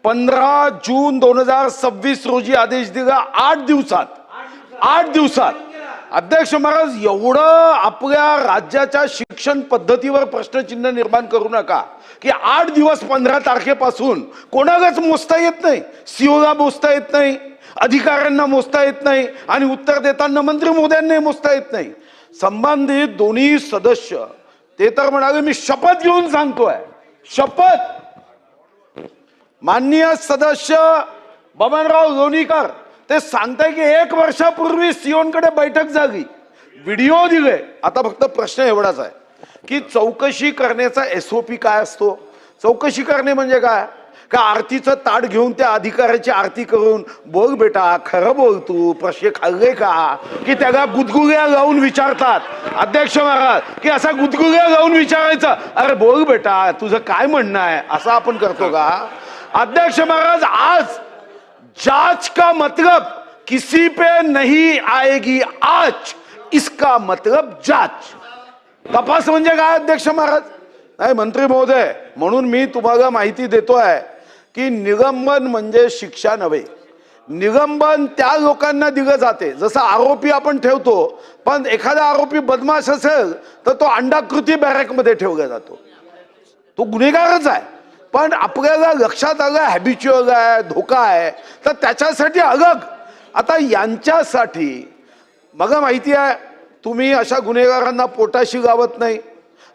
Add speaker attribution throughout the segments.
Speaker 1: 15 जून 2026 रोजी आदेश दिला 8 दिवसात अध्यक्ष महाराज एवढं आपल्या राज्याच्या शिक्षण पद्धतीवर प्रश्नचिन्ह निर्माण करू नका की 8 दिवस 15 तारखेपासून कोणालाच मोजता येत नाही, सीओला मोजता येत नाही, अधिकाऱ्यांना मोजता येत नाही आणि उत्तर देताना मंत्री महोदयांना मोजता येत नाही। संबंधित दोन्ही सदस्य ते तर म्हणाले मी शपथ घेऊन सांगतोय, शपथ। माननीय सदस्य बबनराव लोणीकर ते सांगताय की 1 वर्षापूर्वी सीओंकडे बैठक झाली, व्हिडिओ दिले। आता फक्त प्रश्न एवढाच आहे की चौकशी करण्याचा एसओपी काय असतो? चौकशी करणे म्हणजे काय? का आरतीचं ताट घेऊन त्या अधिकाऱ्याची आरती करून बोल बेटा खरं बोल तू प्रश्न खाल्ले का, की त्याला गुदगुल्या लावून विचारतात अध्यक्ष महाराज की असा गुदगुल्या लावून विचारायचं अरे बोल बेटा तुझं काय म्हणणं आहे, असं आपण करतो का अध्यक्ष महाराज? आज जांच का मतलब किसी पे नहीं आएगी आज, इसका मतलब जांच। तपास म्हणजे काय अध्यक्ष महाराज? नाही मंत्री महोदय, म्हणून मी तुम्हाला माहिती देतोय की निलंबन म्हणजे शिक्षा नव्हे। निलंबन त्या लोकांना दिलं जाते जसं आरोपी आपण ठेवतो, पण एखादा आरोपी बदमाश असेल तर तो अंडाकृती बॅरेकमध्ये ठेवला जातो, तो गुन्हेगारच आहे। पण आपल्याला लक्षात आलं हॅबिच्युअल आहे, धोका आहे, तर त्याच्यासाठी अलग। आता यांच्यासाठी मला माहिती आहे तुम्ही अशा गुन्हेगारांना पोटाशी लावत नाही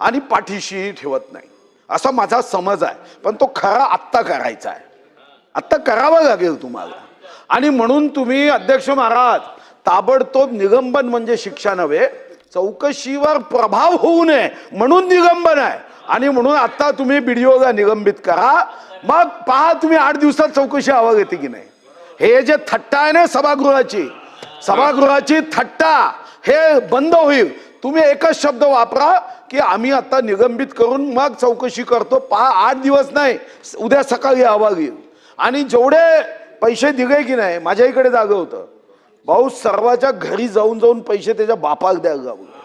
Speaker 1: आणि पाठीशी ठेवत नाही असा माझा समज आहे, पण तो खरा आत्ता करायचा आहे, आत्ता करावा लागेल तुम्हाला। आणि म्हणून तुम्ही अध्यक्ष महाराज ताबडतोब निलंबन म्हणजे शिक्षा नव्हे, चौकशीवर प्रभाव होऊ नये म्हणून निलंबन आहे। आणि म्हणून आता तुम्ही बीडीओला निलंबित करा, मग पहा तुम्ही 8 दिवसात चौकशी अहवाल येते की नाही। हे जे थट्टा आहे ना सभागृहाची थट्टा हे बंद होईल। तुम्ही एकच शब्द वापरा की आम्ही आता निलंबित करून मग चौकशी करतो, पहा 8 दिवस नाही उद्या सकाळी अहवाल येईल। आणि जेवढे पैसे दिले की नाही, माझ्या इकडे जागं होतं भाऊ, सर्वाच्या घरी जाऊन पैसे त्याच्या बापाला द्यायला लागले।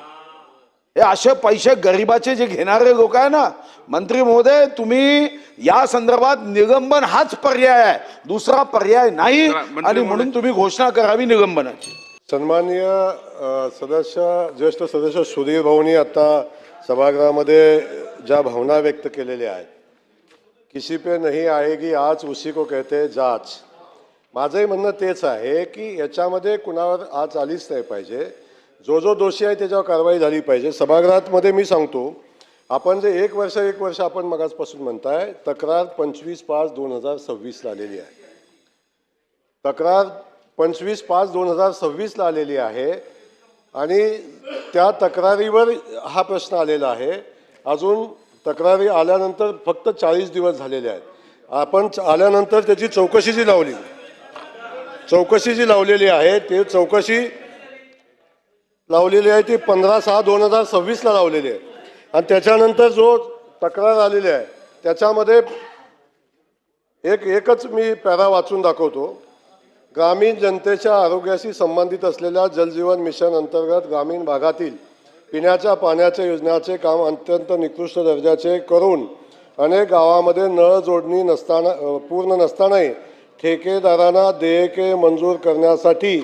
Speaker 1: हे असे पैसे गरिबाचे जे घेणारे लोक आहे ना, मंत्री महोदय तुम्ही या संदर्भात निलंबन हाच पर्याय आहे, दुसरा पर्याय नाही। आणि म्हणून तुम्ही घोषणा करावी निलंबनाची।
Speaker 2: सन्माननीय सदस्य ज्येष्ठ सदस्य सुधीर भाऊंनी आता सभागृहामध्ये ज्या भावना व्यक्त केलेल्या आहेत, किसी पे नहीं आएगी आज उसी को कहते जांच, माझंही म्हणणं तेच आहे की याच्यामध्ये कुणावर आज आलीच नाही पाहिजे। जो दोषी आहे त्याच्यावर कारवाई झाली पाहिजे। सभागृहात मध्ये मी सांगतो, आपण जे 1 वर्ष आपण मगाचपासून म्हणताय, तक्रार 25/5/2026 ला आलेली आहे, तक्रार 25/5/2026 ला आलेली आहे आणि त्या तक्रारीवर हा प्रश्न आलेला आहे। अजून तक्रारी आल्यानंतर फक्त 40 दिवस झालेले आहेत। आपण आल्यानंतर त्याची चौकशी जी लावलेली आहे ते चौकशी लावलेली आहे ती 15/6/2026 ला लावलेली आहे। आणि त्याच्यानंतर जो तक्रार आलेली आहे त्याच्यामध्ये एकच मी पॅरा वाचून दाखवतो। ग्रामीण जनतेच्या आरोग्याशी संबंधित असलेल्या जलजीवन मिशन अंतर्गत ग्रामीण भागातील पिण्याच्या पाण्याच्या योजनाचे काम अत्यंत निकृष्ट दर्जाचे करून अनेक गावामध्ये नळ जोडणी पूर्ण नसतानाही ठेकेदारांना देयके मंजूर करण्यासाठी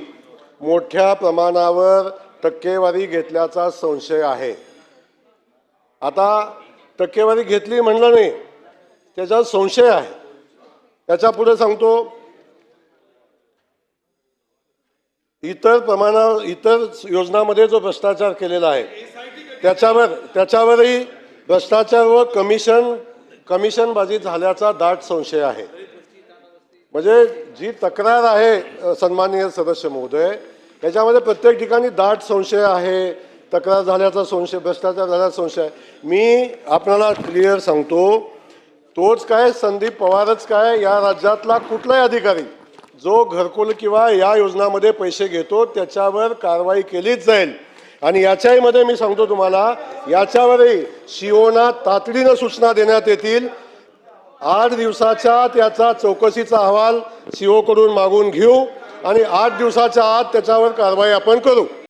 Speaker 2: मोठ्या प्रमाणावर टक्केवारी घेतल्याचा संशय आहे। आता टक्केवारी घेतली म्हणलं नाही, त्याच्यात संशय आहे। त्याच्या पुढे सांगतो, इतर योजनांमध्ये जो भ्रष्टाचार केलेला आहे त्याच्यावरही भ्रष्टाचार व कमिशनबाजी झाल्याचा दाट संशय आहे। म्हणजे जी तक्रार आहे सन्माननीय सदस्य महोदय, याच्यामध्ये प्रत्येक ठिकाणी दाट संशय आहे, तक्रार झाल्याचा संशय, भ्रष्टाचार झाल्याचा संशय। मी आपल्याला क्लिअर सांगतो, तोच काय संदीप पवारच काय, या राज्यातला कुठलाही अधिकारी जो घरकुल किंवा या योजनांमध्ये पैसे घेतो त्याच्यावर कारवाई केलीच जाईल। आणि याच्याही मध्ये मी सांगतो तुम्हाला, याच्यावरही सीओना तातडीनं सूचना देण्यात येतील। 8 दिवसाच्या त्याचा चौकशीचा अहवाल सीओ कडून मागून घेऊ आणि 8 दिवसाच्या आत त्याच्यावर कारवाई आपण करू।